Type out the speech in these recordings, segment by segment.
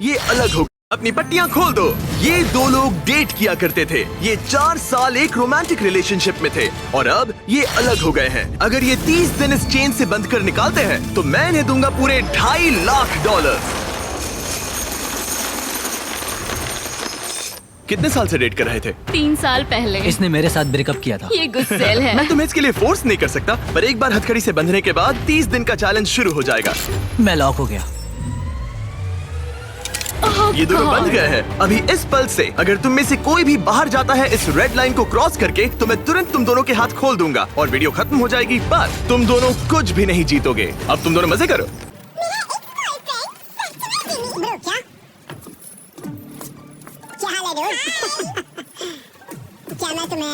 ये अलग हो। अपनी पट्टियां खोल दो। ये दो लोग डेट किया करते थे। ये 4 साल एक रोमांटिक रिलेशनशिप में थे और अब ये अलग हो गए हैं। अगर ये 30 दिन इस चेन से बंद कर निकालते हैं तो मैं इन्हें दूंगा पूरे $2.5 लाख। कितने साल से डेट कर रहे थे? 3 साल पहले। इसने मेरे साथ ब्रेकअप किया था। ये गुस्सेल है। मैं तुम्हें इसके लिए फोर्स नहीं कर सकता, पर एक बार हथकड़ी से बंधने के बाद 30 दिन का चैलेंज शुरू हो जाएगा। मैं लॉक हो गया। ये दोनों बंध गए हैं। अभी इस पल से अगर तुम में से कोई भी बाहर जाता है इस रेड लाइन को क्रॉस करके, तो मैं तुरंत तुम दोनों के हाथ खोल दूंगा और वीडियो खत्म हो जाएगी। पर तुम दोनों कुछ भी नहीं जीतोगे। अब तुम दोनों मजे करो। क्या मैं तुम्हें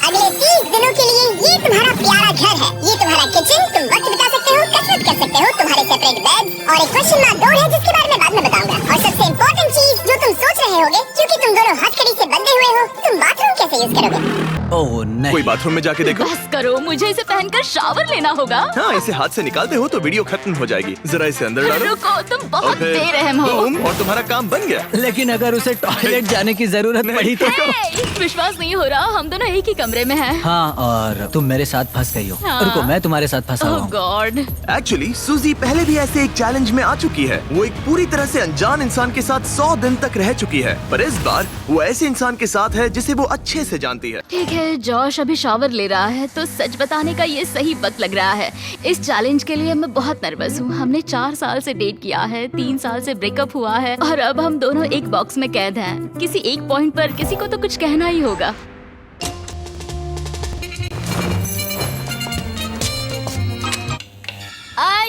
अगले 30 दिनों के लिए ये तुम्हारा प्यारा घर है, ये तुम्हारा किचन, तुम वक्त बिता सकते हो, कसरत कर सकते हो, तुम्हारे सेपरेट बेड और एक क्वेश्चन मार्क डोर है जिसके बारे में बाद में बताऊंगा। और सबसे इम्पोर्टेंट चीज जो तुम सोच रहे होगे, क्योंकि तुम दोनों हथकड़ी से बंधे हुए हो, तुम बाथरूम कैसे यूज करोगे? ओह नहीं। कोई बाथरूम में जाके देखो। बस करो, मुझे इसे पहनकर शावर लेना होगा। हाँ, इसे हाथ से निकालते हो तो वीडियो खत्म हो जाएगी। जरा इसे अंदर डालो। रुको, तुम और बहुत फिर बेरहम हो। बूम, और तुम्हारा काम बन गया। लेकिन अगर उसे टॉयलेट जाने की जरूरत पड़ी तो? हे, विश्वास नहीं हो रहा, हम दोनों एक ही कमरे में हैं। हाँ, और तुम मेरे साथ फंस गई हो। हाँ। रुको, मैं तुम्हारे साथ फंसा हुआ ओह हूँ। गॉड। एक्चुअली सूजी पहले भी ऐसे एक चैलेंज में आ चुकी है। वो एक पूरी तरह से अनजान इंसान के साथ 100 दिन तक रह चुकी है, पर इस बार वो ऐसे इंसान के साथ है जिसे वो अच्छे से जानती है। ठीक है, जॉश अभी शावर ले रहा है तो सच बताने का ये सही वक्त लग रहा है। इस चैलेंज के लिए मैं बहुत नर्वस हूँ। हमने 4 साल से डेट किया है, 3 साल से ब्रेकअप हुआ है और अब हम दोनों एक बॉक्स में कैद हैं। किसी एक पॉइंट पर किसी को तो कुछ कहना ही होगा।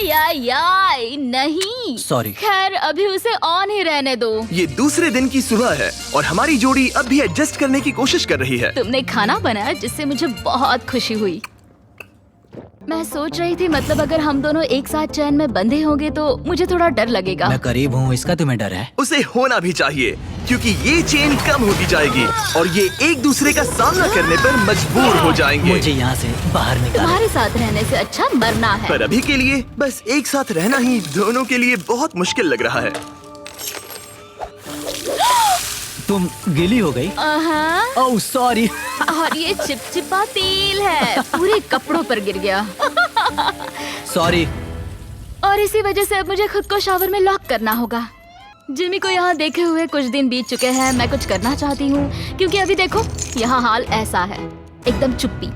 आई नहीं। सॉरी। खैर, अभी उसे ऑन ही रहने दो। ये दूसरे दिन की सुबह है और हमारी जोड़ी अब भी एडजस्ट करने की कोशिश कर रही है। तुमने खाना बनाया जिससे मुझे बहुत खुशी हुई। मैं सोच रही थी, मतलब अगर हम दोनों एक साथ चैन में बंधे होंगे तो मुझे थोड़ा डर लगेगा। मैं करीब हूँ, इसका तुम्हें डर है? उसे होना भी चाहिए, क्योंकि ये चेन कम होती जाएगी और ये एक दूसरे का सामना करने पर मजबूर हो जाएंगे। मुझे यहाँ से बाहर निकाल। तुम्हारे साथ रहने से अच्छा मरना है। पर अभी के लिए बस एक साथ रहना ही दोनों के लिए बहुत मुश्किल लग रहा है। तुम गीली हो गई? Oh sorry. और ये चिपचिपा तेल है, पूरे कपड़ों पर गिर गया। सॉरी। और इसी वजह से अब मुझे खुद को शावर में लॉक करना होगा। जिमी को यहाँ देखे हुए कुछ दिन बीत चुके हैं। मैं कुछ करना चाहती हूँ, क्योंकि अभी देखो यहाँ हाल ऐसा है, एकदम चुप्पी,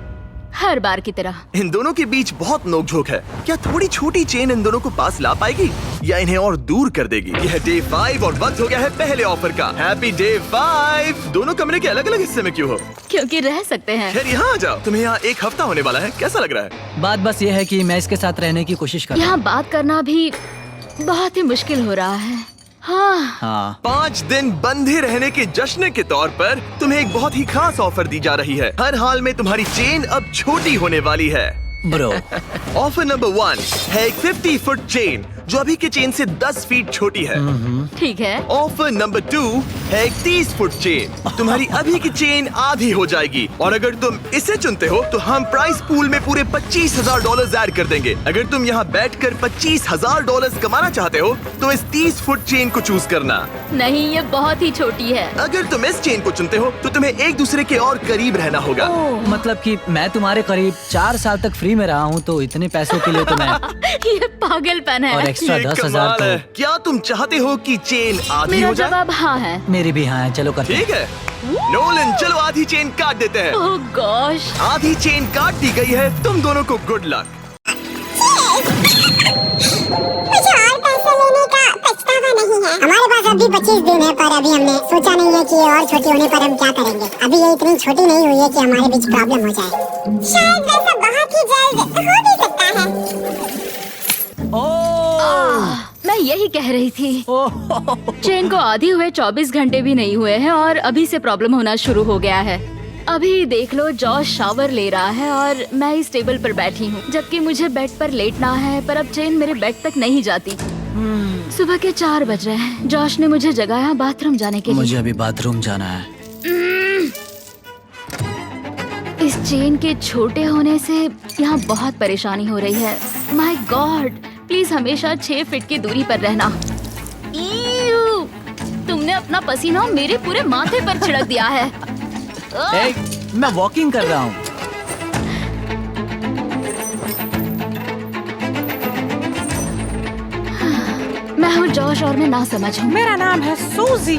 हर बार की तरह। इन दोनों के बीच बहुत नोकझोंक है। क्या थोड़ी छोटी चेन इन दोनों को पास ला पाएगी या इन्हें और दूर कर देगी? यह डे 5 और वक्त हो गया है पहले ऑफर का। Happy day 5। दोनों कमरे के अलग अलग हिस्से में क्यों हो? क्योंकि रह सकते हैं। खैर यहाँ आ जाओ। तुम्हें यहाँ एक हफ्ता होने वाला है, कैसा लग रहा है? बात बस ये है कि मैं इसके साथ रहने की कोशिश कर रहा यहाँ बात करना भी बहुत ही मुश्किल हो रहा है। हाँ। 5 दिन बंधे रहने के जश्न के तौर पर तुम्हें एक बहुत ही खास ऑफर दी जा रही है। हर हाल में तुम्हारी चेन अब छोटी होने वाली है। ब्रो। ऑफर नंबर 1 है एक 50 फुट चेन जो अभी के चेन से 10 फीट छोटी है। ठीक है। ऑफर नंबर 2 है एक 30 फुट चेन। तुम्हारी अभी की चेन आधी हो जाएगी और अगर तुम इसे चुनते हो तो हम प्राइस पूल में पूरे $25,000 ऐड कर देंगे। अगर तुम यहाँ बैठकर $25,000 कमाना चाहते हो तो इस 30 फुट चेन को चूज करना। नहीं, ये बहुत ही छोटी है। अगर तुम इस चेन को चुनते हो तो तुम्हें एक दूसरे के और करीब रहना होगा। मतलब कि मैं तुम्हारे करीब 4 साल तक फ्री में रहा हूँ, तो इतने पैसों के लिए तो मैं ये पागलपन है। और एक्स्ट्रा ये 10,000 कमाल है। तो। क्या तुम चाहते हो कि चेन आधी मेरा हो जाए? जवाब हाँ है। मेरी भी हाँ है, चलो करते हैं। ठीक है नोलन, चलो आधी चेन काट देते हैं। ओह गॉश। आधी चेन काट दी गई है। तुम दोनों को गुड लक। मुझे और पैसे लेने का पछतावा नहीं है। हमारे पास अभी 25 दिन है, पर अभी हमने सोचा नहीं है कि और छोटी होने पर हम क्या करेंगे। अभी ये इतनी छोटी नहीं हुई है कि हमारे बीच प्रॉब्लम हो जाए। शायद वैसा बहुत ही जल्द हो भी सकता है। मैं यही कह रही थी। चेन को आधी हुए 24 घंटे भी नहीं हुए हैं और अभी से प्रॉब्लम होना शुरू हो गया है। अभी देख लो, जॉश शावर ले रहा है और मैं इस टेबल पर बैठी हूँ, जबकि मुझे बेड पर लेटना है, पर अब चेन मेरे बेड तक नहीं जाती। सुबह के 4 बज रहे हैं। जॉश ने मुझे जगाया बाथरूम जाने के लिए। मुझे अभी बाथरूम जाना है। इस चेन के छोटे होने से यहाँ बहुत परेशानी हो रही है। माय गॉड, प्लीज हमेशा 6 फीट की दूरी पर रहना। ईऊ, तुमने अपना पसीना मेरे पूरे माथे पर छिड़क दिया है। ए, मैं वॉकिंग कर रहा हूँ। मैं हूँ जॉश और मैं ना समझ हूँ। मेरा नाम है सूजी।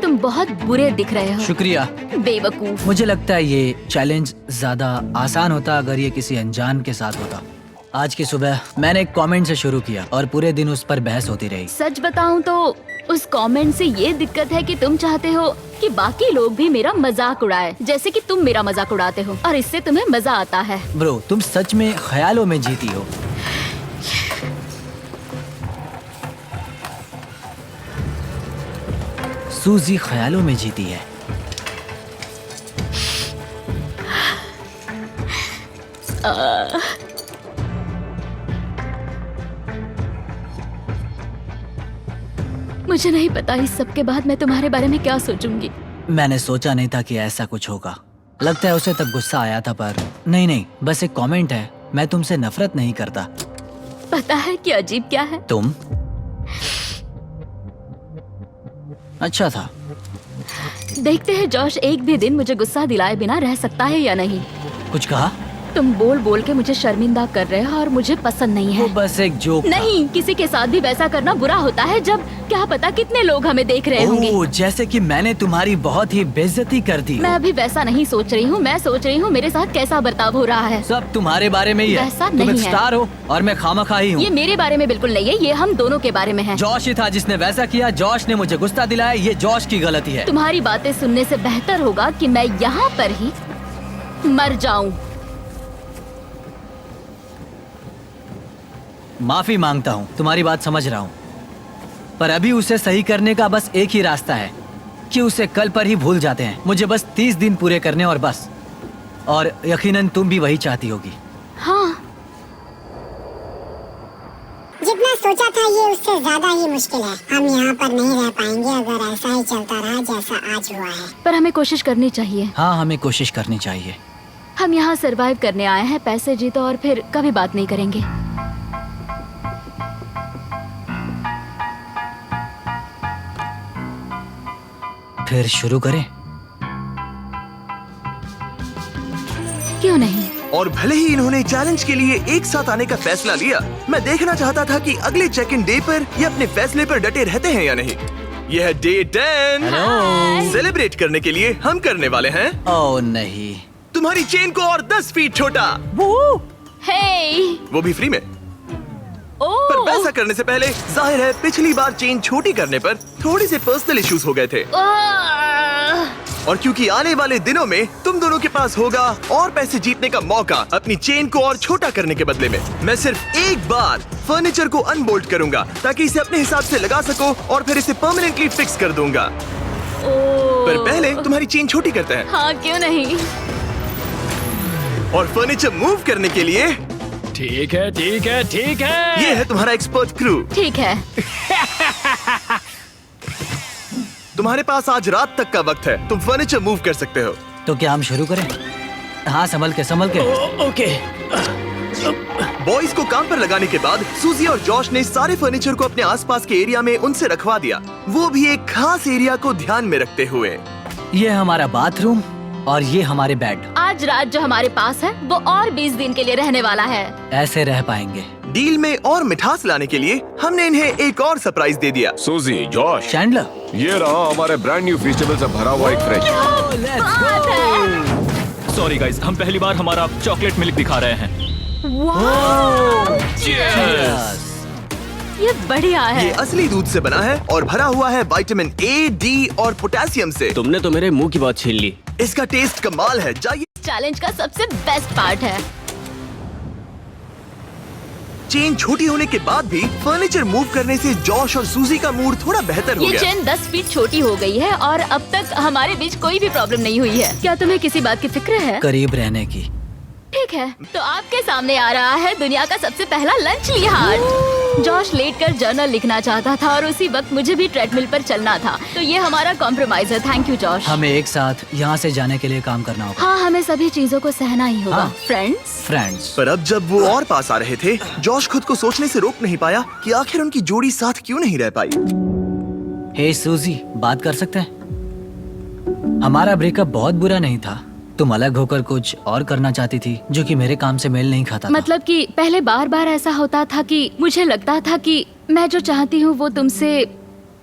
तुम बहुत बुरे दिख रहे हो। शुक्रिया। बेवकूफ। मुझे लगता है ये चैलेंज ज्यादा आसान होता अगर ये किसी अनजान के साथ होता। आज की सुबह मैंने एक कमेंट से शुरू किया और पूरे दिन उस पर बहस होती रही। सच बताऊं तो उस कमेंट से ये दिक्कत है कि तुम चाहते हो कि बाकी लोग भी मेरा मजाक उड़ाए, जैसे कि तुम मेरा मजाक उड़ाते हो और इससे तुम्हें मजा आता है। ब्रो, तुम सच में ख्यालों में जीती हो। सूजी ख्यालों में जीती है। मुझे नहीं पता इस सब के बाद मैं तुम्हारे बारे में क्या सोचूंगी। मैंने सोचा नहीं था कि ऐसा कुछ होगा। लगता है उसे तब गुस्सा आया था, पर नहीं, बस एक कमेंट है। मैं तुमसे नफरत नहीं करता। पता है कि अजीब क्या है? तुम अच्छा था। देखते हैं जॉश एक भी दिन मुझे गुस्सा दिलाए बिना रह सकता है या नहीं। कुछ कहा? तुम बोल बोल के मुझे शर्मिंदा कर रहे हो और मुझे पसंद नहीं है। वो बस एक जोक था। नहीं, किसी के साथ भी वैसा करना बुरा होता है जब क्या पता कितने लोग हमें देख रहे होंगे। ओह, जैसे कि मैंने तुम्हारी बहुत ही बेइज्जती कर दी। मैं अभी वैसा नहीं सोच रही हूँ। मैं सोच रही हूँ मेरे साथ कैसा बर्ताव हो रहा है। सब तुम्हारे बारे में ही है। वैसा तुम नहीं एक है। स्टार हो और मैं खामखा ही हूँ। ये मेरे बारे में बिल्कुल नहीं है, ये हम दोनों के बारे में है। जॉश ही था जिसने वैसा किया। जॉश ने मुझे गुस्सा दिलाया। ये जॉश की गलती है। तुम्हारी बातें सुनने से बेहतर होगा कि मैं यहाँ पर ही मर जाऊं। माफी मांगता हूँ, तुम्हारी बात समझ रहा हूँ, पर अभी उसे सही करने का बस एक ही रास्ता है कि उसे कल पर ही भूल जाते हैं। मुझे बस 30 दिन पूरे करने और बस। और यकीनन तुम भी वही चाहती होगी। हाँ, जितना सोचा था ये उससे ज्यादा ही मुश्किल है। हम यहाँ पर नहीं रह पाएंगे अगर ऐसा ही चलता रहा जैसा आज हुआ है। पर हमें कोशिश करनी चाहिए। हाँ, हमें कोशिश करनी चाहिए। हम यहाँ सरवाइव करने आए हैं। पैसे जीतो और फिर कभी बात नहीं करेंगे। फिर शुरू करें? क्यों नहीं? और भले ही इन्होंने चैलेंज के लिए एक साथ आने का फैसला लिया, मैं देखना चाहता था कि अगले चेक इन डे पर ये अपने फैसले पर डटे रहते हैं या नहीं। यह है डे 10। हेलो। सेलिब्रेट करने के लिए हम करने वाले हैं ओह नहीं। तुम्हारी चेन को और 10 फीट छोटा, हे, वो भी फ्री में। पर ओह, वैसा करने से पहले जाहिर है पिछली बार चेन छोटी करने पर थोड़ी से पर्सनल इश्यूज हो गए थे, और क्योंकि आने वाले दिनों में तुम दोनों के पास होगा और पैसे जीतने का मौका अपनी चेन को और छोटा करने के बदले में, मैं सिर्फ एक बार फर्नीचर को अनबोल्ट करूंगा ताकि इसे अपने हिसाब से लगा सको और फिर इसे परमानेंटली फिक्स कर दूंगा। पर पहले तुम्हारी चेन छोटी करते हैं। हाँ, क्यों नहीं? और फर्नीचर मूव करने के लिए ठीक है ठीक है ठीक है। ये है तुम्हारा एक्सपर्ट क्रू। ठीक है। तुम्हारे पास आज रात तक का वक्त है, तुम फर्नीचर मूव कर सकते हो। तो क्या हम शुरू करें? हाँ, संभल के। ओके। बॉयज को काम पर लगाने के बाद सूजी और जॉश ने सारे फर्नीचर को अपने आसपास के एरिया में उनसे रखवा दिया, वो भी एक खास एरिया को ध्यान में रखते हुए। ये हमारा बाथरूम और ये हमारे बेड। आज रात जो हमारे पास है वो और 20 दिन के लिए रहने वाला है। ऐसे रह पाएंगे। डील में और मिठास लाने के लिए हमने इन्हें एक और सरप्राइज दे दिया। सूजी, जॉश, चैंडलर, ये रहा हमारे ब्रांड न्यू वेजिटेबल से भरा हुआ एक फ्रिज। बात है। सॉरी गाइस, हम पहली बार हमारा चॉकलेट मिल्क दिखा रहे हैं। Cheers! ये बढ़िया है। ये असली दूध से बना है और भरा हुआ है विटामिन ए, डी और पोटेशियम से। तुमने तो मेरे मुंह की बात छीन ली। इसका टेस्ट कमाल है। जाइए। चैलेंज का सबसे बेस्ट पार्ट है। चेन छोटी होने के बाद भी फर्नीचर मूव करने से जॉश और सूजी का मूड थोड़ा बेहतर हो ये गया। चेन 10 फीट छोटी हो गई है और अब तक हमारे बीच कोई भी प्रॉब्लम नहीं हुई है। क्या तुम्हें किसी बात की फिक्र है? करीब रहने की। ठीक है, तो आपके सामने आ रहा है दुनिया का सबसे पहला लंच लिहाज। जॉश लेटकर जर्नल लिखना चाहता था और उसी वक्त मुझे भी ट्रेडमिल पर चलना था, तो ये हमारा कॉम्प्रोमाइज है। Thank you Josh. हमें एक साथ यहाँ से जाने के लिए काम करना होगा। हाँ, हमें सभी चीजों को सहना ही होगा। हाँ। फ्रेंड्स। पर अब जब वो और पास आ रहे थे, जॉश खुद को सोचने से रोक नहीं पाया कि आखिर उनकी जोड़ी साथ क्यों नहीं रह पाई। हे सूजी, बात कर सकते हैं? हमारा ब्रेकअप बहुत बुरा नहीं था। तुम अलग होकर कुछ और करना चाहती थी जो कि मेरे काम से मेल नहीं खाता था। मतलब कि पहले बार बार ऐसा होता था कि मुझे लगता था कि मैं जो चाहती हूँ वो तुमसे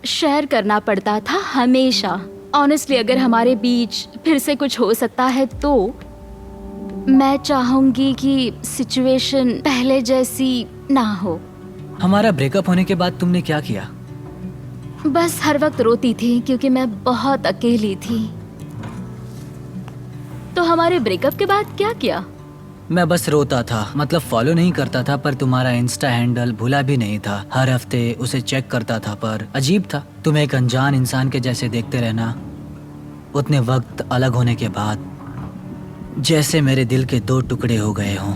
शेयर करना पड़ता था हमेशा। ऑनेस्टली, अगर हमारे बीच फिर से कुछ हो सकता है तो मैं चाहूंगी कि सिचुएशन पहले जैसी ना हो। हमारा ब्रेकअप होने के बाद तुमने क्या किया? बस हर वक्त रोती थी क्योंकि मैं बहुत अकेली थी। तो हमारे ब्रेकअप के बाद क्या किया? मैं बस रोता था, मतलब फॉलो नहीं करता था, पर तुम्हारा इंस्टा हैंडल भूला भी नहीं था। हर हफ्ते उसे चेक करता था, पर अजीब था, तुम एक अनजान इंसान के जैसे देखते रहना। उतने वक्त अलग होने के बाद जैसे मेरे दिल के 2 टुकड़े हो गए हों।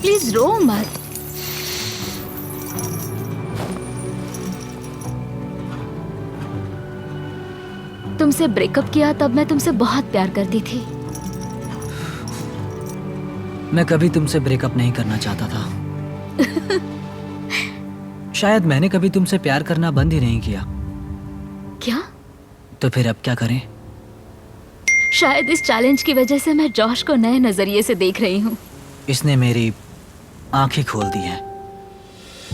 प्लीज रो मत। तुमसे ब्रेकअप किया तब मैं तुमसे बहुत प्यार करती थी। मैं कभी तुमसे ब्रेकअप नहीं करना चाहता था। शायद मैंने कभी तुमसे प्यार करना बंद ही नहीं किया। क्या? तो फिर अब क्या करें? शायद इस चैलेंज की वजह से मैं जॉश को नए नजरिए से देख रही हूँ। इसने मेरी आंखें खोल दी हैं।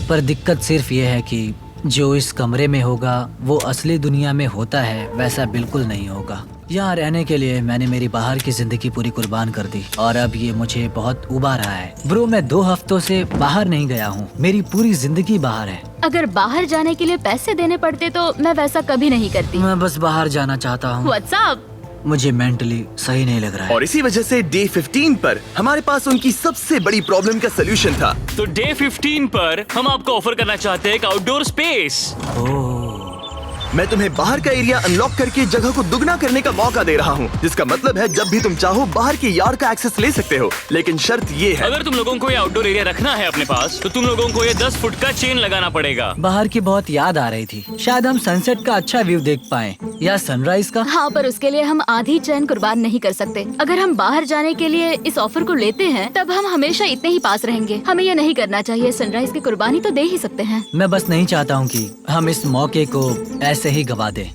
पर दिक्कत सिर्फ ये है कि जो इस कमरे में होगा वो असली दुनिया में होता है वैसा बिल्कुल नहीं होगा। यहाँ रहने के लिए मैंने मेरी बाहर की जिंदगी पूरी कुर्बान कर दी और अब ये मुझे बहुत उबा रहा है। ब्रो, मैं 2 हफ्तों से बाहर नहीं गया हूँ। मेरी पूरी जिंदगी बाहर है। अगर बाहर जाने के लिए पैसे देने पड़ते तो मैं वैसा कभी नहीं करती। मैं बस बाहर जाना चाहता हूँ। व्हाट्सएप। मुझे मेंटली सही नहीं लग रहा है। और इसी वजह से डे 15 पर हमारे पास उनकी सबसे बड़ी प्रॉब्लम का सलूशन था। तो डे 15 पर हम आपको ऑफर करना चाहते हैं एक आउटडोर स्पेस। मैं तुम्हें बाहर का एरिया अनलॉक करके जगह को दुगना करने का मौका दे रहा हूँ, जिसका मतलब है जब भी तुम चाहो बाहर के यार्ड का एक्सेस ले सकते हो। लेकिन शर्त ये है, अगर तुम लोगों को ये आउटडोर एरिया रखना है अपने पास तो तुम लोगों को ये 10 फुट का चेन लगाना पड़ेगा। बाहर की बहुत याद आ रही थी। शायद हम सनसेट का अच्छा व्यू देख पाएं या सनराइज का। हाँ, पर उसके लिए हम आधी चैन कुर्बान नहीं कर सकते। अगर हम बाहर जाने के लिए इस ऑफर को लेते हैं तब हम हमेशा इतने ही पास रहेंगे। हमें ये नहीं करना चाहिए। सनराइज की कुर्बानी तो दे ही सकते हैं। मैं बस नहीं चाहता हूँ कि हम इस मौके को ऐसे ही गवा दें।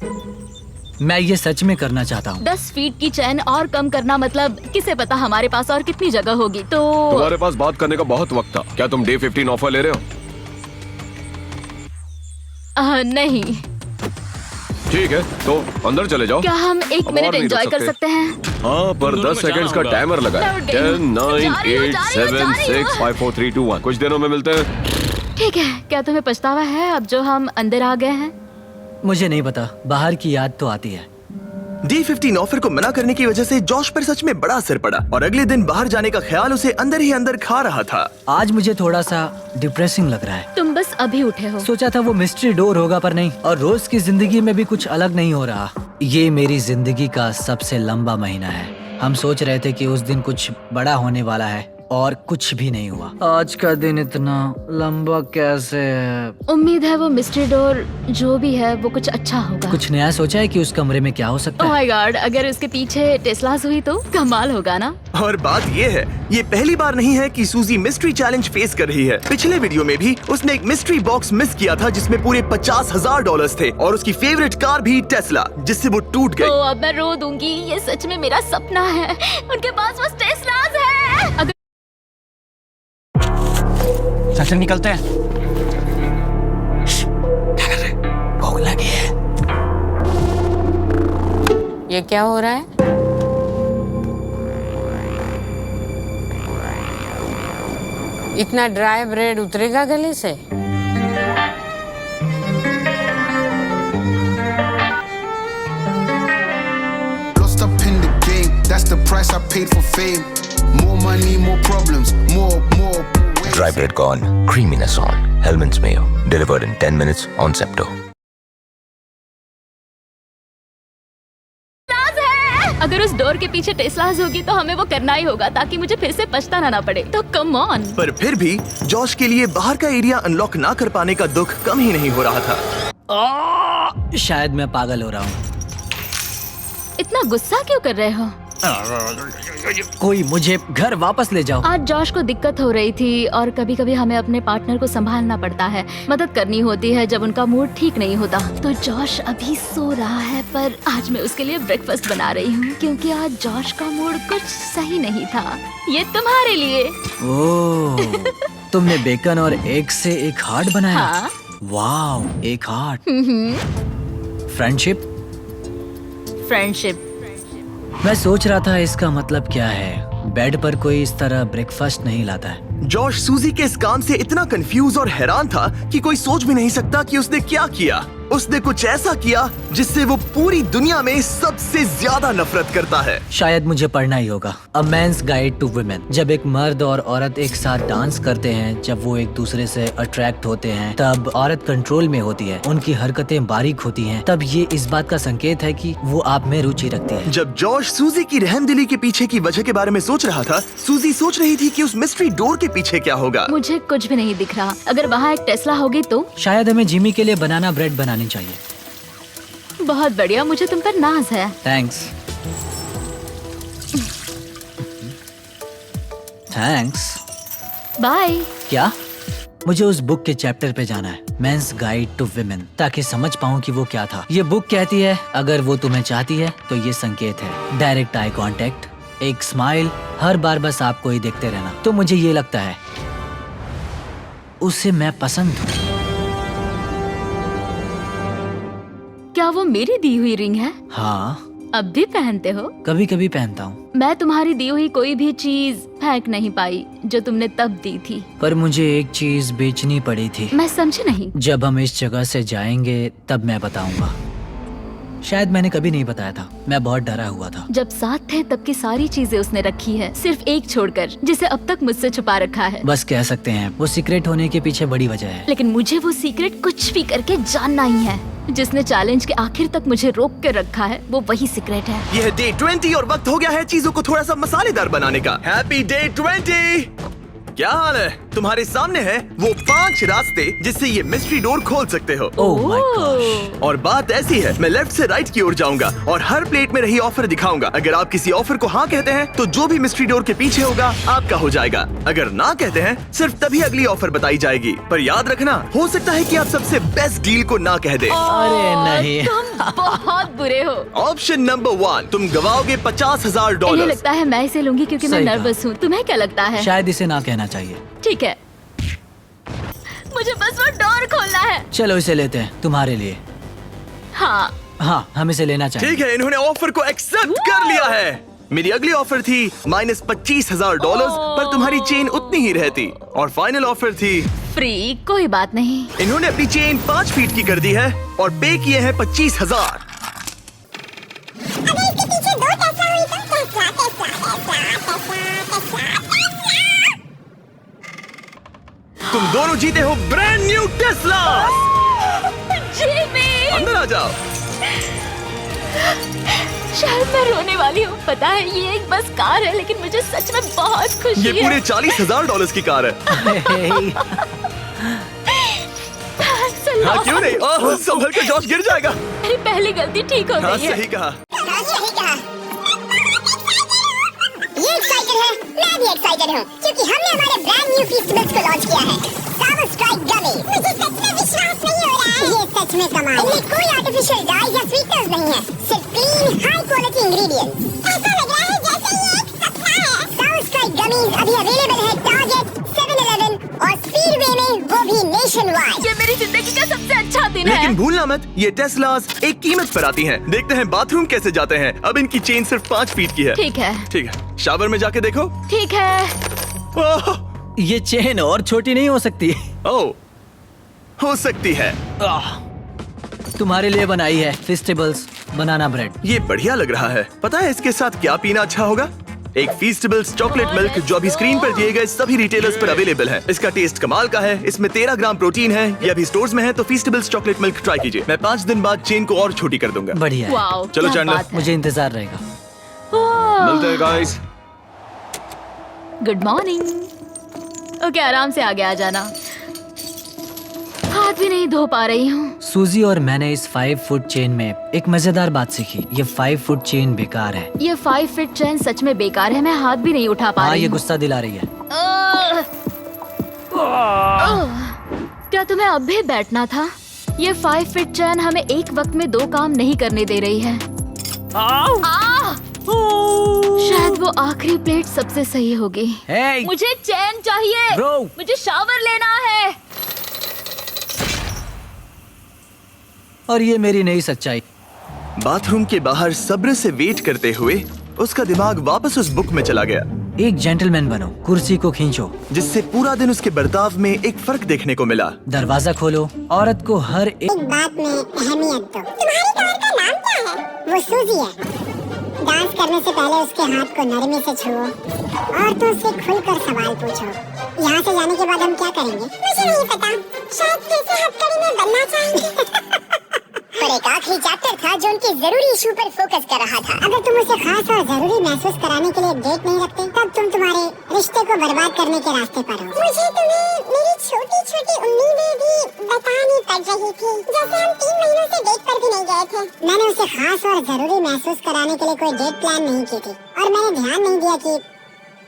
मैं ये सच में करना चाहता हूँ। 10 फीट की चैन और कम करना मतलब किसे पता हमारे पास और कितनी जगह होगी। तो तुम्हारे पास बात करने का बहुत वक्त था। क्या तुम डे 15 ऑफर ले रहे हो? नहीं। ठीक है, तो अंदर चले जाओ। क्या हम 1 अब मिनट और नहीं एंजॉय रुक कर सकते। सकते हैं? हाँ, पर दोनों 10 में सेकंड्स का जाना होगा। टाइमर लगा है। मैं उठ गई हूँ। 10, 9, जा रही हूँ, 8, जा रही हूँ, 7, जा रही 6, हूँ। 5, 4, 3, 2, 1। कुछ दिनों में मिलते हैं। ठीक है। क्या तुम्हें पछतावा है अब जो हम अंदर आ गए हैं? मुझे नहीं पता, बाहर की याद तो आती है। डे 15 ऑफर को मना करने की वजह से जॉश पर सच में बड़ा असर पड़ा और अगले दिन बाहर जाने का ख्याल उसे अंदर ही अंदर खा रहा था। आज मुझे थोड़ा सा डिप्रेसिंग लग रहा है। तुम बस अभी उठे हो। सोचा था वो मिस्ट्री डोर होगा, पर नहीं। और रोज की जिंदगी में भी कुछ अलग नहीं हो रहा। ये मेरी जिंदगी का सबसे लंबा महीना है। हम सोच रहे थे कि उस दिन कुछ बड़ा होने वाला है और कुछ भी नहीं हुआ। आज का दिन इतना लंबा कैसे है? उम्मीद है वो मिस्ट्री डोर जो भी है वो कुछ अच्छा होगा। कुछ नया सोचा है कि उस कमरे में क्या हो सकता ओह है? माय गॉड, अगर उसके पीछे टेस्लास हुई तो कमाल होगा ना। और बात ये है, ये पहली बार नहीं है कि सूजी मिस्ट्री चैलेंज फेस कर रही है। पिछले वीडियो में भी उसने एक मिस्ट्री बॉक्स मिस किया था जिसमें पूरे $50,000 थे और उसकी फेवरेट कार भी टेस्ला, जिससे वो टूट तो गई। अब मैं रो दूंगी। ये सच में मेरा सपना है। उनके पास बस टेस्लास है। अगर सेक्शन निकलते हैं। भूख लगी है। ये क्या हो रहा है? इतना ड्राई ब्रेड उतरेगा गले से? Lost up in the game, that's the price I paid for fame. More money, more problems, more. Dry bread gone, creaminess on. Hellman's Mayo, delivered in 10 minutes on Zepto. अगर उस door के पीछे Tesla's होगी तो हमें वो करना ही होगा ताकि मुझे फिर से पछताना ना पड़े। तो कम ऑन। पर फिर भी जॉश के लिए बाहर का एरिया अनलॉक ना कर पाने का दुख कम ही नहीं हो रहा था। शायद मैं पागल हो रहा हूँ। इतना गुस्सा क्यों कर रहे हो? कोई मुझे घर वापस ले जाओ। आज जॉश को दिक्कत हो रही थी और कभी कभी हमें अपने पार्टनर को संभालना पड़ता है, मदद करनी होती है जब उनका मूड ठीक नहीं होता। तो जॉश अभी सो रहा है, पर आज मैं उसके लिए ब्रेकफास्ट बना रही हूँ क्योंकि आज जॉश का मूड कुछ सही नहीं था। ये तुम्हारे लिए। ओह, तुमने बेकन और एग से एक हार्ट बनाया? हाँ। वाओ, एक हार्ट। फ्रेंडशिप। फ्रेंडशिप। मैं सोच रहा था इसका मतलब क्या है। बेड पर कोई इस तरह ब्रेकफास्ट नहीं लाता है। जॉश सूजी के इस काम से इतना कंफ्यूज और हैरान था कि कोई सोच भी नहीं सकता कि उसने क्या किया। उसने कुछ ऐसा किया जिससे वो पूरी दुनिया में सबसे ज्यादा नफरत करता है। शायद मुझे पढ़ना ही होगा। अ मैन्स गाइड टू वुमेन। जब एक मर्द और औरत एक साथ डांस करते हैं, जब वो एक दूसरे से अट्रैक्ट होते हैं, तब औरत कंट्रोल में होती है, उनकी हरकतें बारीक होती हैं, तब ये इस बात का संकेत है कि वो आप में रुचि रखती है। जब जॉश सूजी की रहमदिली के पीछे की वजह के बारे में सोच रहा था, सूजी सोच रही थी कि उस मिस्ट्री डोर के पीछे क्या होगा। मुझे कुछ भी नहीं दिख रहा। अगर वहाँ एक टेस्ला होगी तो? शायद हमें जिमी के लिए बनाना ब्रेड बनानी चाहिए। बहुत बढ़िया, मुझे तुम पर नाज है। थैंक्स। थैंक्स। बाय। क्या? मुझे उस बुक के चैप्टर पे जाना है, मेंस गाइड टू विमेन, ताकि समझ पाऊँ कि वो क्या था। ये बुक कहती है अगर वो तुम्हें चाहती है तो ये संकेत है। डायरेक्ट आई कांटेक्ट, एक स्माइल, हर बार बस आपको ही देखते रहना। तो मुझे ये लगता है उसे मैं पसंद हूँ। क्या वो मेरी दी हुई रिंग है? हाँ। अब भी पहनते हो? कभी कभी पहनता हूँ। मैं तुम्हारी दी हुई कोई भी चीज फेंक नहीं पाई जो तुमने तब दी थी। पर मुझे एक चीज बेचनी पड़ी थी। मैं समझी नहीं। जब हम इस जगह से जाएंगे तब मैं बताऊंगा। शायद मैंने कभी नहीं बताया था, मैं बहुत डरा हुआ था। जब साथ थे तब की सारी चीजें उसने रखी है, सिर्फ एक छोड़कर, जिसे अब तक मुझसे छुपा रखा है। बस कह सकते हैं वो सीक्रेट होने के पीछे बड़ी वजह है। लेकिन मुझे वो सीक्रेट कुछ भी करके जानना ही है। जिसने चैलेंज के आखिर तक मुझे रोक कर रखा है वो वही सीक्रेट है। यह डे 20 और वक्त हो गया है चीजों को थोड़ा सा मसालेदार बनाने का। Happy day 20। क्या हाल है? तुम्हारे सामने है वो 5 रास्ते जिससे ये मिस्ट्री डोर खोल सकते हो। Oh my gosh. और बात ऐसी है, मैं लेफ्ट से राइट की ओर जाऊंगा और हर प्लेट में रही ऑफर दिखाऊंगा। अगर आप किसी ऑफर को हाँ कहते हैं तो जो भी मिस्ट्री डोर के पीछे होगा आपका हो जाएगा। अगर ना कहते हैं सिर्फ तभी अगली ऑफर बताई जाएगी। पर याद रखना, हो सकता है कि आप सबसे बेस्ट डील को ना कह दे। अरे नहीं। तुम बहुत बुरे हो। ऑप्शन नंबर 1, तुम गवाओगे $50,000। इन्हें लगता है मैं इसे लूंगी क्योंकि मैं सही कहा। नर्वस हूँ। तुम्हें क्या लगता है? शायद इसे ना कहना चाहिए। ठीक है, मुझे बस वो डोर खोलना है। चलो इसे लेते हैं तुम्हारे लिए। हाँ। हाँ, हम इसे लेना चाहिए। ठीक है, इन्होंने ऑफर को एक्सेप्ट कर लिया है। मेरी अगली ऑफर थी -$25,000, पर तुम्हारी चेन उतनी ही रहती। और फाइनल ऑफर थी फ्री। कोई बात नहीं। इन्होंने अपनी चेन 5 फीट की कर दी है और पे किए हैं $25,000। अगर इसके पीछे 2 टेस्ला हुई तो तुम दोनों जीते हो ब्रांड न्यू टेस्ला। जिमी! अंदर आ जाओ। शायद मैं रोने वाली हूँ। पता है ये एक बस कार है, लेकिन मुझे सच में बहुत खुशी ये है। पूरे $40,000 की कार है। हाँ, क्यों नहीं? ओह, संभल कर, जॉश गिर जाएगा। मेरी पहली गलती ठीक हो हाँ, गई है। सही कहा। सही कहा। ये एक्साइटेड है, मैं भी एक्साइटेड हूँ क्योंकि हमने हमारे ब्रांड न्यू फेस्टिवल्स को लॉन्च किया है। सावर स्ट्राइक गमी। मुझे सच में विश्वास नहीं हो रहा है। ये सच में कमाल है। इनमें कोई आर्टिफिशियल डाई या स्वीटनर्स नहीं है, सिर्फ क्लीन हाई क्वालिटी इंग्रेडिएंट्स। ऐसा लग रहा है जैसे ये एक सपना है। सावर स्ट्राइक गमीज अभी अवेलेबल है टारगेट, 7-Eleven और स्पीडवे में, वो भी नेशन वाइड। ये मेरी जिंदगी का सबसे अच्छा दिन है। लेकिन भूलना मत, ये टेस्लास एक कीमत पर आती हैं। देखते हैं बाथरूम कैसे जाते हैं। अब इनकी चेन सिर्फ 5 फीट की है। ठीक है। ठीक है, शावर में जाके देखो। ठीक है। ओह, ये चेन और छोटी नहीं हो सकती। ओह, हो सकती है। तुम्हारे लिए बनाई है फेस्टिवल्स बनाना ब्रेड। ये बढ़िया लग रहा है। पता है इसके साथ क्या पीना अच्छा होगा? एक फीस्टेबल्स चॉकलेट मिल्क जो अभी स्क्रीन पर दिए गए सभी रिटेलर्स पर अवेलेबल है। इसका टेस्ट कमाल का है। इसमें 13 ग्राम प्रोटीन है। ये अभी स्टोर्स में है, तो फीस्टेबल्स चॉकलेट मिल्क ट्राई कीजिए। मैं 5 दिन बाद चेन को और छोटी कर दूंगा। बढ़िया है। वाओ, चलो क्या चैंडलर, बात है। मुझे इंतजार रहेगा। मिलते हैं गाइस। Good morning. ओके, आराम से आगे आ जाना। हाथ भी नहीं धो पा रही हूँ। सूजी और मैंने इस 5 फुट चेन में एक मजेदार बात सीखी। ये 5 फुट चेन बेकार है। ये 5 फीट चेन सच में बेकार है। मैं हाथ भी नहीं उठा पा हाँ, रही ये हूँ। गुस्सा दिला रही है। क्या तुम्हें अब भी बैठना था? ये 5 फीट चेन हमें एक वक्त में 2 काम नहीं करने दे रही है। शायद वो आखिरी प्लेट सबसे सही होगी। Hey! मुझे चैन चाहिए। Bro! मुझे शावर लेना है। और ये मेरी नई सच्चाई। बाथरूम के बाहर सब्र से वेट करते हुए उसका दिमाग वापस उस बुक में चला गया, एक जेंटलमैन बनो, कुर्सी को खींचो। जिससे पूरा दिन उसके बर्ताव में एक फर्क देखने को मिला। दरवाजा खोलो, औरत को हर एक बात में अहमियत दो। तुम्हारी कार का नाम क्या है? वो सूजी है। डांस करने से पहले उसके हाथ को नरमी से छुओ और तो उससे खुलकर सवाल पूछो। यहाँ से जाने के बाद हम क्या करेंगे? मुझे नहीं पता। शायद फिर से हथकड़ी में बनना चाहेंगे। और एक आखिरी चैप्टर था जो उनके जरूरी इशू पर फोकस कर रहा था। अगर तुम उसे खास और जरूरी महसूस कराने के लिए डेट नहीं रखते, तब तुम तुम्हारे रिश्ते को बर्बाद करने के रास्ते पर हो। मुझे तुम्हें मेरी छोटी छोटी उम्मीदें भी बतानी पड़ रही थी। जैसे हम 3 महीनों से डेट पर भी नहीं गए थे। मैंने उसे खास और जरूरी महसूस कराने के लिए कोई डेट प्लान नहीं की थी और मैंने ध्यान नहीं दिया कि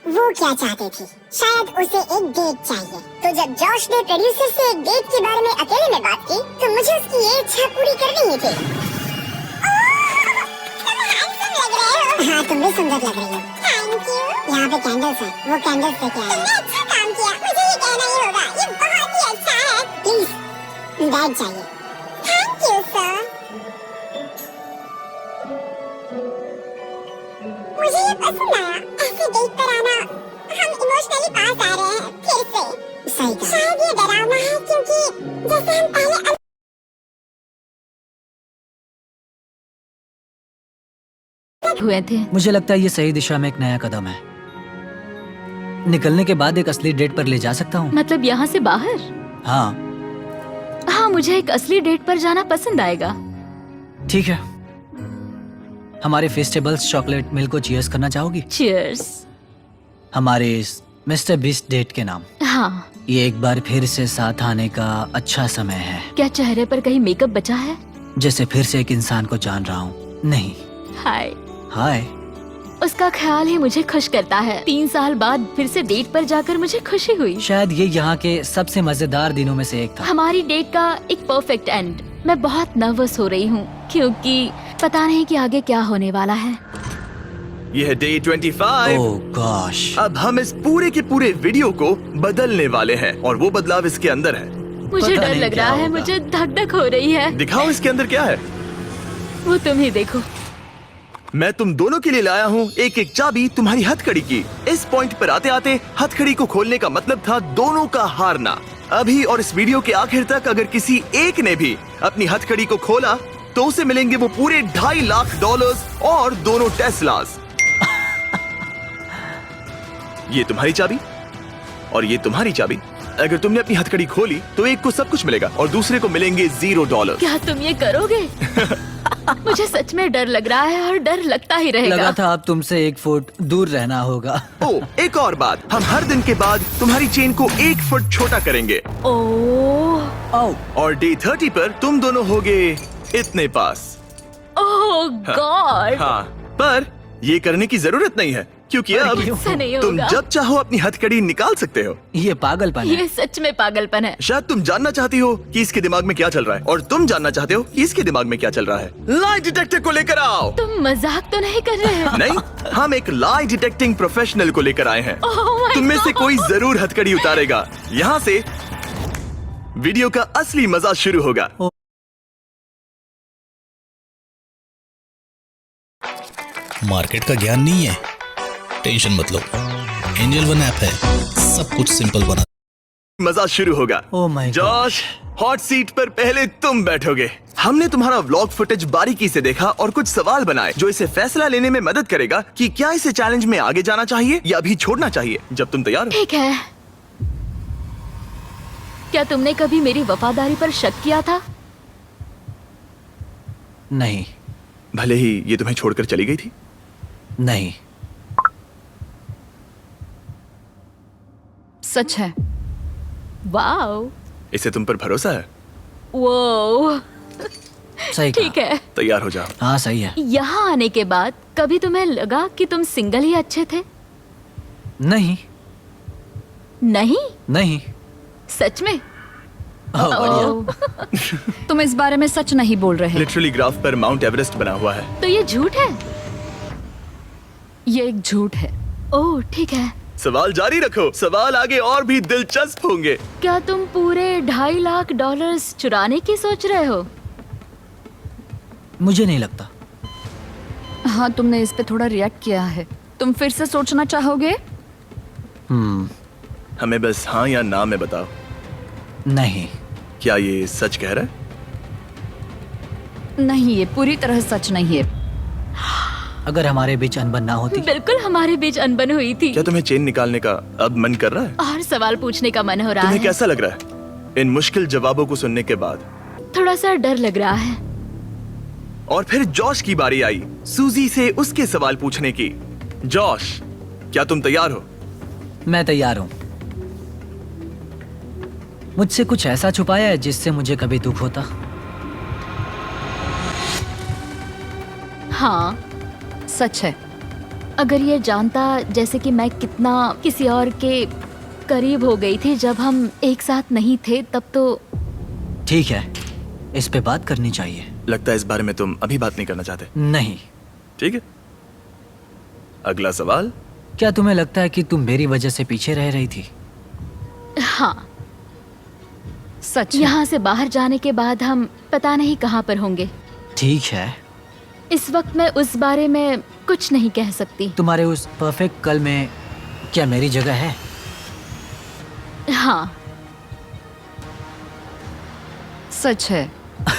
वो क्या चाहती थी। शायद उसे एक डेट चाहिए। तो जब जॉश ने प्रोड्यूसर से एक डेट के बारे में अकेले में बात की, तो मुझे उसकी ये इच्छा पूरी करनी ही थी। हाँ, तुम भी सुंदर लग रही हो। Thank you. यहाँ पे कैंडल्स हैं। वो कैंडल्स से क्या है? तुमने अच्छा काम किया। मुझे ये कहना ही होगा। ये बहुत ही अच्छा है। प्लीज, बैठ जाइए। Thank you sir. मुझे ये पसंद आया। ऐसे डेट पर आना, हम इमोशनली पास आ रहे हैं फिर से। सही कहा। शायद ये डरावना है क्योंकि जैसे हम पहले हुए थे। मुझे लगता है ये सही दिशा में एक नया कदम है। निकलने के बाद एक असली डेट पर ले जा सकता हूँ। मतलब यहाँ से बाहर? हाँ, मुझे एक असली डेट पर जाना पसंद आएगा। ठीक है। हमारे फेस्टिवल्स चॉकलेट मिल्क को चीयर्स करना चाहोगी? चीयर्स। हमारे इस मिस्टर बीस्ट डेट के नाम। हाँ। ये एक बार फिर से साथ आने का अच्छा समय है। क्या चेहरे पर कहीं मेकअप बचा है? जैसे फिर से एक इंसान को जान रहा हूँ। नहीं। हाय। हाय। उसका ख्याल ही मुझे खुश करता है। 3 साल बाद फिर से डेट पर जाकर मुझे खुशी हुई। शायद ये यहाँ के सबसे मजेदार दिनों में से एक था। हमारी डेट का एक परफेक्ट एंड। मैं बहुत नर्वस हो रही हूँ क्योंकि पता नहीं कि आगे क्या होने वाला है। यह है डे 25। ओह गॉश। अब हम इस पूरे के पूरे वीडियो को बदलने वाले हैं और वो बदलाव इसके अंदर है। मुझे पता डर नहीं लग क्या रहा है। होगा। मुझे धक धक हो रही है। दिखाओ इसके अंदर क्या है। वो तुम ही देखो। मैं तुम दोनों के लिए लाया हूँ एक एक चाबी तुम्हारी हथकड़ी की। इस पॉइंट पर आते आते हथकड़ी को खोलने का मतलब था दोनों का हारना। अभी और इस वीडियो के आखिर तक अगर किसी एक ने भी अपनी हथकड़ी को खोला तो उसे मिलेंगे वो पूरे $2.5 लाख और दोनों टेस्लास। ये तुम्हारी चाबी और ये तुम्हारी चाबी। अगर तुमने अपनी हथकड़ी खोली तो एक को सब कुछ मिलेगा और दूसरे को मिलेंगे $0। क्या तुम ये करोगे? मुझे सच में डर लग रहा है और डर लगता ही रहेगा। लगा था अब तुमसे 1 फुट दूर रहना होगा। एक और बात, हम हर दिन के बाद तुम्हारी चेन को 1 फुट छोटा करेंगे। ओह और डे 30 पर तुम दोनों होगे इतने पास। ओह गॉड। हाँ, पर ये करने की जरूरत नहीं है क्योंकि अब ऐसा नहीं तुम होगा। जब चाहो अपनी हथकड़ी निकाल सकते हो। ये पागलपन है। ये सच में पागलपन है। शायद तुम जानना चाहती हो कि इसके दिमाग में क्या चल रहा है और तुम जानना चाहते हो कि इसके दिमाग में क्या चल रहा है। लाई डिटेक्टर को लेकर आओ। तुम मजाक तो नहीं कर रहे हो? नहीं, हम एक लाई डिटेक्टिंग प्रोफेशनल को लेकर आए हैं। Oh my तुम में से God! कोई जरूर हथकड़ी उतारेगा। यहाँ से वीडियो का असली मजा शुरू होगा। मार्केट का ज्ञान नहीं है, टेंशन मत लो। एंजल वन ऐप है, सब कुछ सिंपल बना। मजा शुरू होगा। Oh my God! Josh, hot seat पर पहले तुम बैठोगे। हमने तुम्हारा व्लॉग फुटेज बारीकी से देखा और कुछ सवाल बनाए जो इसे फैसला लेने में मदद करेगा कि क्या इसे चैलेंज में आगे जाना चाहिए या अभी छोड़ना चाहिए। जब तुम तैयार हो। ठीक है। क्या तुमने कभी मेरी वफादारी पर शक किया था? नहीं। भले ही ये तुम्हें छोड़कर चली गई थी। नहीं। सच है। वाओ, इसे तुम पर भरोसा है? वो सही कहा। ठीक है। तैयार हो जाओ। हाँ सही है। यहाँ आने के बाद कभी तुम्हें लगा कि तुम सिंगल ही अच्छे थे? नहीं नहीं? नहीं। सच में? बढ़िया। तुम इस बारे में सच नहीं बोल रहे। लिटरली ग्राफ पर माउंट एवरेस्ट बना हुआ है। तो ये झूठ है? ये एक झूठ है। ओह ठीक है। सवाल जारी रखो, सवाल आगे और भी दिलचस्प होंगे। क्या तुम पूरे $2.5 लाख चुराने की सोच रहे हो? मुझे नहीं लगता। हाँ, तुमने इस पे थोड़ा रिएक्ट किया है। तुम फिर से सोचना चाहोगे? हमें बस हाँ या ना में बताओ। नहीं। क्या ये सच कह रहा है? नहीं, ये पूरी तरह सच नहीं है। अगर हमारे बीच अनबन ना होती। बिल्कुल हमारे बीच अनबन हुई थी। क्या तुम्हें चेन निकालने का अब मन कर रहा है? और सवाल पूछने का मन हो रहा तुम्हें है। कैसा लग रहा है इन मुश्किल जवाबों को सुनने के बाद? थोड़ा सा डर लग रहा है। और फिर जॉश की बारी आई सूजी से उसके सवाल पूछने की। जॉश, क्या तुम तैयार हो? मैं तैयार हूँ। मुझसे कुछ ऐसा छुपाया है जिससे मुझे कभी दुख होता? हाँ सच है। अगर ये जानता जैसे कि मैं कितना किसी और के करीब हो गई थी जब हम एक साथ नहीं थे, तब तो। ठीक है, इस पे बात करनी चाहिए। लगता है इस बारे में तुम अभी बात नहीं करना चाहते। नहीं। ठीक है, अगला सवाल। क्या तुम्हें लगता है कि तुम मेरी वजह से पीछे रह रही थी? हाँ सच है। यहाँ से बाहर जाने के बाद हम पता नहीं कहाँ पर होंगे। ठीक है। इस वक्त मैं उस बारे में कुछ नहीं कह सकती। तुम्हारे उस परफेक्ट कल में क्या मेरी जगह है? हाँ सच है।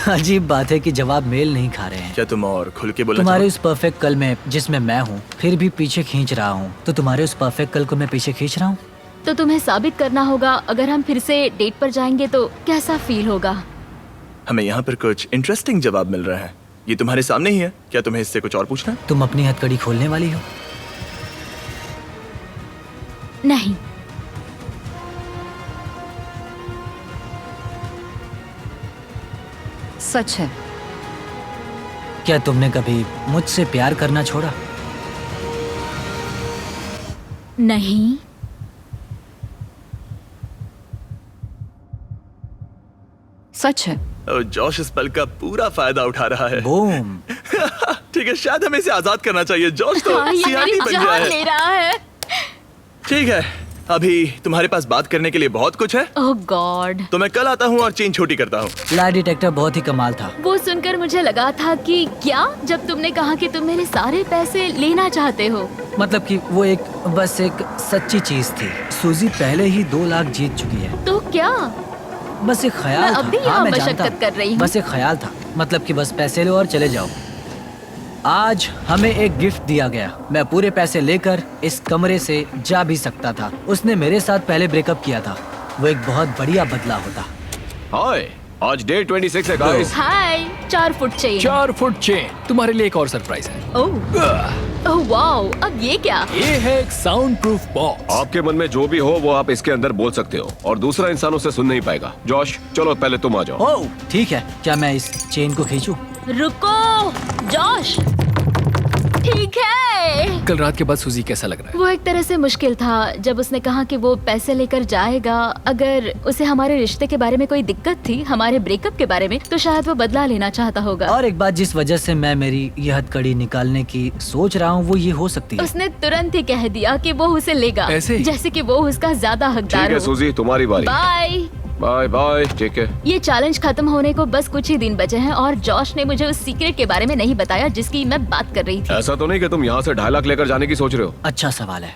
अजीब बात है कि जवाब मेल नहीं खा रहे हैं। क्या तुम और खुल के बोलना तुम्हारे चाहो? उस परफेक्ट कल में जिसमें मैं हूँ फिर भी पीछे खींच रहा हूँ, तो तुम्हारे उस परफेक्ट कल को मैं पीछे खींच रहा हूँ। तो तुम्हें साबित करना होगा। अगर हम फिर से डेट पर जाएंगे तो कैसा फील होगा? हमें यहाँ पर कुछ इंटरेस्टिंग जवाब मिल रहा है। ये तुम्हारे सामने ही है। क्या तुम्हें इससे कुछ और पूछना है? तुम अपनी हथकड़ी खोलने वाली हो? नहीं। सच है। क्या तुमने कभी मुझसे प्यार करना छोड़ा? नहीं। सच है। और जॉश इस पल का पूरा फायदा उठा रहा है। बूम। ठीक है, शायद हमें इसे आजाद करना चाहिए। जॉश तो हाँ, ये सियानी मेरी बन गया जान है। ले रहा है। ठीक है, अभी तुम्हारे पास बात करने के लिए बहुत कुछ है। ओह गॉड। तो मैं कल आता हूँ और चेन छोटी करता हूँ। लाई डिटेक्टर बहुत ही कमाल था। वो सुनकर मुझे लगा था कि क्या, जब तुमने कहा कि तुम मेरे सारे पैसे लेना चाहते हो। मतलब कि वो बस एक सच्ची चीज थी। सूजी पहले ही 2 लाख जीत चुकी है। तो क्या? बस एक ख्याल मैं था। अब भी हाँ, यहाँ मैं मशक्कत जानता हूँ। कर रही हूँ। बस एक ख्याल था। मतलब कि बस पैसे लो और चले जाओ। आज हमें एक गिफ्ट दिया गया। मैं पूरे पैसे लेकर इस कमरे से जा भी सकता था। उसने मेरे साथ पहले ब्रेकअप किया था। वो एक बहुत बढ़िया बदला होता। हाय, आज डे 26 है गाइस। हाय, 4 फुट चेन। 4 foot chain. तुम्हारे लिए एक और सरप्राइज है। ओह वाओ, अब ये क्या? ये है एक साउंड प्रूफ बॉक्स। आपके मन में जो भी हो वो आप इसके अंदर बोल सकते हो और दूसरा इंसान उसे सुन नहीं पाएगा। जॉश, चलो पहले तुम आ जाओ। ओह ठीक है। क्या मैं इस चेन को खींचूं? रुको जॉश। ठीक है। कल रात के बाद सूजी कैसा लग रहा है? वो एक तरह से मुश्किल था जब उसने कहा कि वो पैसे लेकर जाएगा। अगर उसे हमारे रिश्ते के बारे में कोई दिक्कत थी, हमारे ब्रेकअप के बारे में, तो शायद वो बदला लेना चाहता होगा। और एक बात जिस वजह से मैं मेरी यह हथकड़ी निकालने की सोच रहा हूँ वो ये हो सकती है। उसने तुरंत ही कह दिया कि वो उसे लेगा, ऐसे ही? जैसे कि वो उसका ज्यादा ठीक हकदार है हो। सूजी, तुम्हारी बारी। बाय। Bye bye. ठीक है। ये चैलेंज खत्म होने को बस कुछ ही दिन बचे हैं और जॉश ने मुझे उस सीक्रेट के बारे में नहीं बताया जिसकी मैं बात कर रही थी। ऐसा तो नहीं कि तुम यहाँ से 2.5 लाख लेकर जाने की सोच रहे हो? अच्छा सवाल है।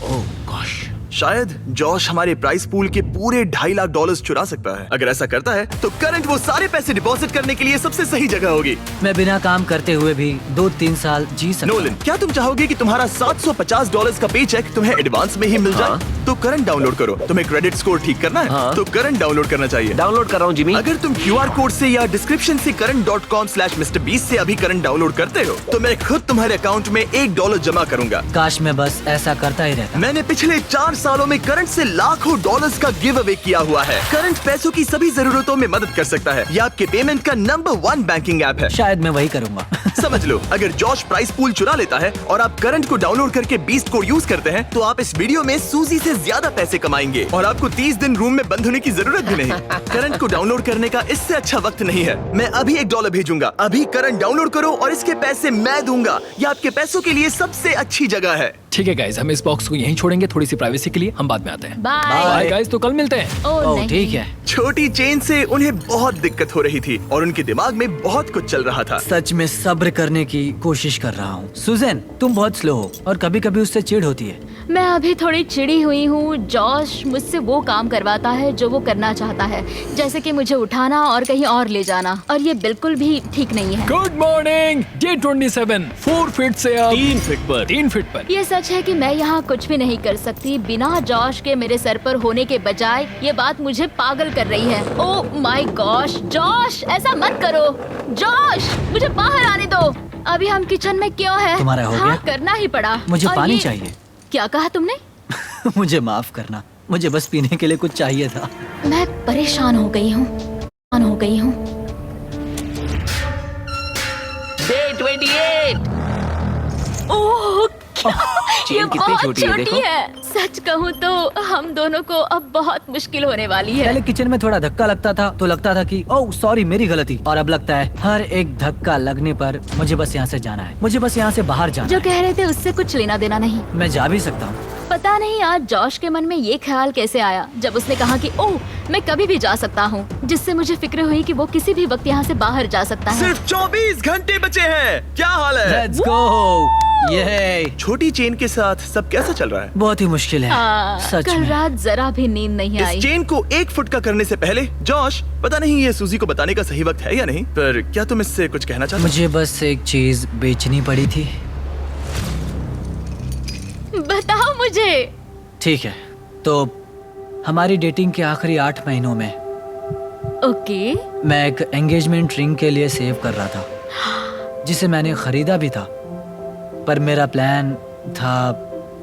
ओह गॉश, शायद जॉश हमारे प्राइस पूल के पूरे $2.5 लाख चुरा सकता है। अगर ऐसा करता है तो करंट वो सारे पैसे डिपॉजिट करने के लिए सबसे सही जगह होगी। मैं बिना काम करते हुए भी 2-3 साल जी सकता नोलन, क्या तुम चाहोगे कि तुम्हारा $750 का पे चेक तुम्हें एडवांस में ही मिल जाए? तो करंट डाउनलोड करो। तुम्हें क्रेडिट स्कोर ठीक करना है तो करंट डाउनलोड करना चाहिए। डाउनलोड कर रहा हूँ जिमी। अगर तुम QR कोड से या डिस्क्रिप्शन से current.com/MrBeast से अभी करंट डाउनलोड करते हो तो मैं खुद तुम्हारे अकाउंट में $1 जमा करूंगा। काश मैं बस ऐसा करता ही रहता। मैंने पिछले 4 सालों में करंट से लाखों डॉलर्स का गिव अवे किया हुआ है। करंट पैसों की सभी जरूरतों में मदद कर सकता है। यह आपके पेमेंट का नंबर 1 बैंकिंग ऐप है। शायद मैं वही करूंगा। समझ लो, अगर जॉश प्राइस पूल चुरा लेता है और आप करंट को डाउनलोड करके बीस्ट कोड यूज करते हैं तो आप इस वीडियो में सूजी से ज्यादा पैसे कमाएंगे और आपको 30 दिन रूम में बंद होने की जरूरत भी नहीं। करंट को डाउनलोड करने का इससे अच्छा वक्त नहीं है। मैं अभी $1 भेजूंगा। अभी करंट डाउनलोड करो और इसके पैसे मैं दूंगा। यह आपके पैसों के लिए सबसे अच्छी जगह है। ठीक है गाइस, हम इस बॉक्स को यहीं छोड़ेंगे थोड़ी सी प्राइवेसी के लिए। हम बाद में आते हैं। बाय बाय गाइस, तो कल मिलते हैं। ओह ठीक है। छोटी चेन से उन्हें बहुत दिक्कत हो रही थी और उनके दिमाग में बहुत कुछ चल रहा था। सच में सब्र करने की कोशिश कर रहा हूँ। सुजैन, तुम बहुत स्लो हो और कभी कभी उससे चिढ़ होती है। मैं अभी थोड़ी चिड़ी हुई हूँ। जॉश मुझसे वो काम करवाता है जो वो करना चाहता है, जैसे कि मुझे उठाना और कहीं और ले जाना, और ये बिल्कुल भी ठीक नहीं है। Good morning. डे 27 4 फीट से अब 3 फीट पर। ये सच है कि मैं यहाँ कुछ भी नहीं कर सकती बिना जॉश के मेरे सर पर होने के बजाय। ये बात मुझे पागल कर रही है। ओह माय गॉश, जॉश ऐसा मत करो। जॉश, मुझे बाहर आने दो। अभी हम किचन में क्यों हैं? तुम्हारा हो हाँ, गया? करना ही पड़ा। मुझे और पानी चाहिए। क्या कहा तुमने? मुझे माफ करना, मुझे बस पीने के लिए कुछ चाहिए था। मैं परेशान हो गई हूँ। डे 28। ओह, ये कितनी बहुत छोटी है, देखो। है। सच कहूँ तो हम दोनों को अब बहुत मुश्किल होने वाली है। पहले किचन में थोड़ा धक्का लगता था तो लगता था कि ओह सॉरी मेरी गलती, और अब लगता है हर एक धक्का लगने पर मुझे बस यहाँ से जाना है, मुझे बस यहाँ से बाहर जाना जो कह रहे थे उससे कुछ लेना देना नहीं। है। मैं जा भी सकता हूँ। पता नहीं आज जॉश के मन में ये ख्याल कैसे आया जब उसने कहा कि ओह मैं कभी भी जा सकता हूँ, जिससे मुझे फिक्र हुई कि वो किसी भी वक्त यहाँ से बाहर जा सकता है। सिर्फ 24 घंटे बचे हैं। क्या हाल है? Let's go. ये छोटी चेन के साथ सब कैसा चल रहा है? बहुत ही मुश्किल है। सच कल में। रात जरा भी नींद नहीं आई। इस चेन को 1 फुट का करने से पहले जॉश, पता नहीं ये सूजी को बताने का सही वक्त है या नहीं, पर क्या तुम इससे कुछ कहना चाहते हो? मुझे बस एक चीज बेचनी पड़ी थी। बताओ मुझे। ठीक है, तो हमारी डेटिंग के आखिरी 8 महीनों में ओके। मैं एक एंगेजमेंट रिंग के लिए सेव कर रहा था, जिसे मैंने खरीदा भी था। पर मेरा प्लान था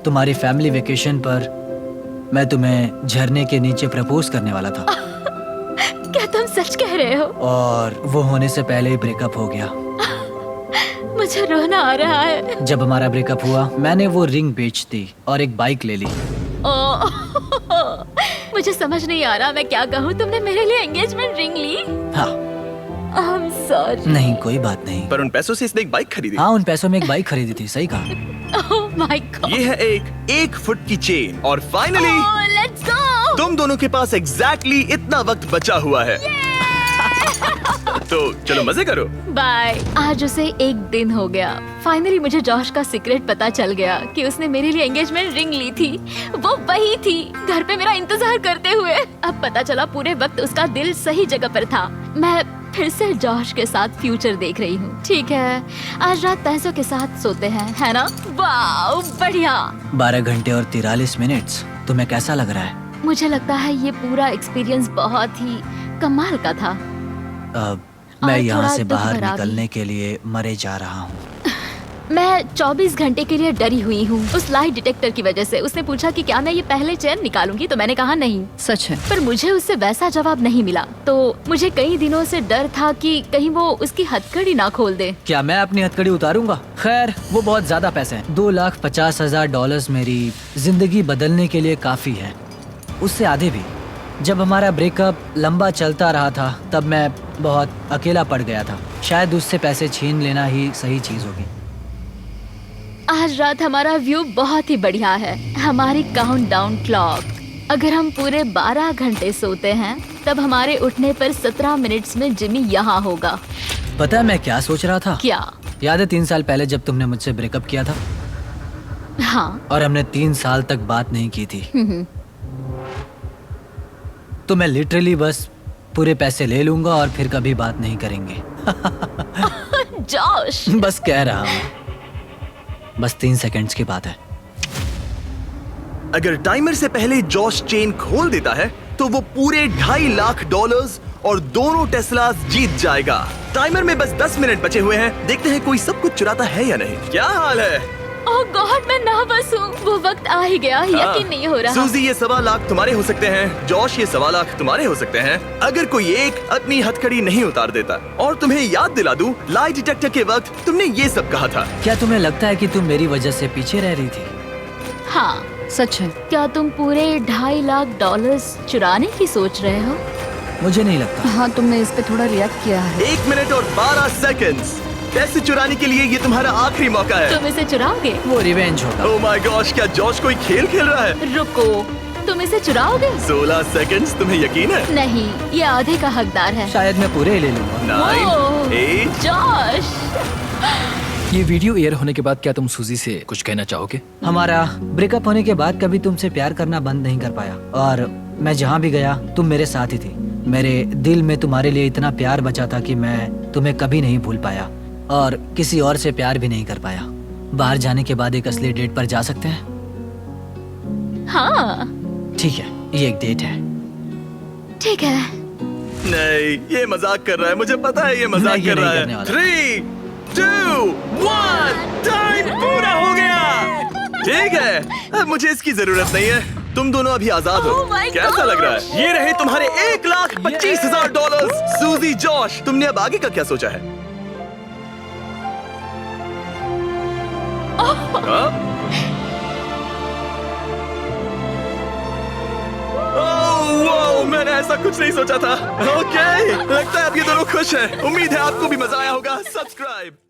तुम्हारी फैमिली वेकेशन पर मैं तुम्हें झरने के नीचे प्रपोज करने वाला था। क्या तुम सच कह रहे हो? और वो होने से पहले ही ब्रेकअप हो गया। मुझे रोना आ रहा है। जब हमारा ब्रेकअप हुआ मैंने वो रिंग बेच दी और एक बाइक ले ली। मुझे समझ नहीं आ रहा मैं क्या कहूँ। तुमने मेरे लिए एंगेजमेंट रिंग ली? हाँ। I'm sorry. नहीं, कोई बात नहीं। पर उन पैसों से इसने एक बाइक खरीदी। हाँ, उन पैसों में एक बाइक खरीदी थी। सही कहा। Oh my God. ये है एक फुट की चेन और फाइनली Let's go. तुम दोनों के पास एग्जैक्टली इतना वक्त बचा हुआ है। तो चलो मजे करो। बाय। आज उसे 1 दिन हो गया। फाइनली मुझे जॉश का सीक्रेट पता चल गया कि उसने मेरे लिए एंगेजमेंट रिंग ली थी। वो वही थी, घर पे मेरा इंतजार करते हुए। अब पता चला पूरे वक्त उसका दिल सही जगह पर था। मैं फिर से जॉश के साथ फ्यूचर देख रही हूँ। ठीक है, आज रात पैसों के साथ सोते हैं, है ना? वाओ, बढ़िया। 12 घंटे और 43 मिनट्स। तुम्हें कैसा लग रहा है? मुझे लगता है ये पूरा एक्सपीरियंस बहुत ही कमाल का था। मैं और यहाँ थोड़ा से दुख बाहर भरा भी। निकलने के लिए मरे जा रहा हूँ। मैं 24 घंटे के लिए डरी हुई हूँ उस लाई डिटेक्टर की वजह से। उसने पूछा कि क्या मैं ये पहले चेन निकालूंगी, तो मैंने कहा नहीं। सच है। पर मुझे उससे वैसा जवाब नहीं मिला, तो मुझे कई दिनों से डर था कि कहीं वो उसकी हथकड़ी ना खोल दे। क्या मैं अपनी हथकड़ी उतारूंगा? खैर, वो बहुत ज्यादा पैसे हैं। $2,50,000 मेरी जिंदगी बदलने के लिए काफी है, उससे आधे भी। जब हमारा ब्रेकअप लंबा चलता रहा था तब मैं बहुत अकेला पड़ गया था। शायद उससे पैसे छीन लेना ही सही चीज होगी। आज रात हमारा व्यू बहुत ही बढ़िया है। हमारी काउंटडाउन क्लॉक, अगर हम पूरे 12 घंटे सोते हैं तब हमारे उठने पर 17 मिनट्स में जिमी यहाँ होगा। पता है मैं क्या सोच रहा था? क्या? याद है 3 साल पहले जब तुमने मुझसे ब्रेकअप किया था? हाँ। और हमने 3 साल तक बात नहीं की थी। तो मैं लिटरली बस पूरे पैसे ले लूंगा और फिर कभी बात नहीं करेंगे। जॉश। बस कह रहा हूँ, बस 3 सेकंड्स की बात है। अगर टाइमर से पहले जॉश चेन खोल देता है तो वो पूरे $2.5 लाख और दोनों टेस्लास जीत जाएगा। टाइमर में बस 10 मिनट बचे हुए हैं। देखते हैं कोई सब कुछ चुराता है या नहीं। क्या हाल है? ओह गॉड, मैं नर्वस हूँ। वो वक्त आ ही गया, यकीन नहीं हो रहा। सूजी, ये 1.25 लाख तुम्हारे हो सकते हैं। जॉश, ये 1.25 लाख तुम्हारे हो सकते हैं अगर कोई एक अपनी हथकड़ी नहीं उतार देता। और तुम्हें याद दिला दूं, लाई डिटेक्टर के वक्त तुमने ये सब कहा था। क्या तुम्हें लगता है कि तुम मेरी वजह से पीछे रह रही थी? हाँ सच है। क्या तुम पूरे $2.5 लाख चुराने की सोच रहे हो? मुझे नहीं लगता। हाँ, तुमने इस पे थोड़ा रिएक्ट किया है। 1 मिनट और 12 सेकंड्स। पैसे चुराने के लिए ये तुम्हारा आखिरी मौका है। तुम इसे चुराओगे? वो रिवेंज होगा। ओह माय गॉश, क्या जॉश कोई खेल खेल रहा है? रुको, तुम इसे चुराओगे? 16 सेकंड्स। तुम्हें यकीन है? नहीं, ये आधे का हकदार है। शायद मैं पूरे ही ले लूंगा। 9, 8। जॉश, ये वीडियो एयर होने के बाद क्या तुम सूजी से कुछ कहना चाहोगे? हमारा ब्रेकअप होने के बाद कभी तुमसे प्यार करना बंद नहीं कर पाया, और मैं जहाँ भी गया तुम मेरे साथ ही थी। मेरे दिल में तुम्हारे लिए इतना प्यार बचा था कि मैं तुम्हें कभी नहीं भूल पाया और किसी और से प्यार भी नहीं कर पाया। बाहर जाने के बाद एक असली डेट पर जा सकते हैं? हाँ ठीक है, ये एक डेट है। ठीक है। नहीं, ये मजाक कर रहा है। मुझे पता है ये मजाक नहीं, ये कर रहा नहीं है। करने वाला। 3, 2, 1, टाइम पूरा हो गया। ठीक है, अब मुझे इसकी जरूरत नहीं है। तुम दोनों अभी आजाद हो। Oh my कैसा लग रहा gosh! है? ये रहे तुम्हारे $1,25,000। सूजी, जॉश, तुमने अब आगे का क्या सोचा है? हाँ? ओह, वाओ, मैंने ऐसा कुछ नहीं सोचा था। ओके, लगता है अब ये दोनों खुश हैं। उम्मीद है आपको भी मजा आया होगा। सब्सक्राइब।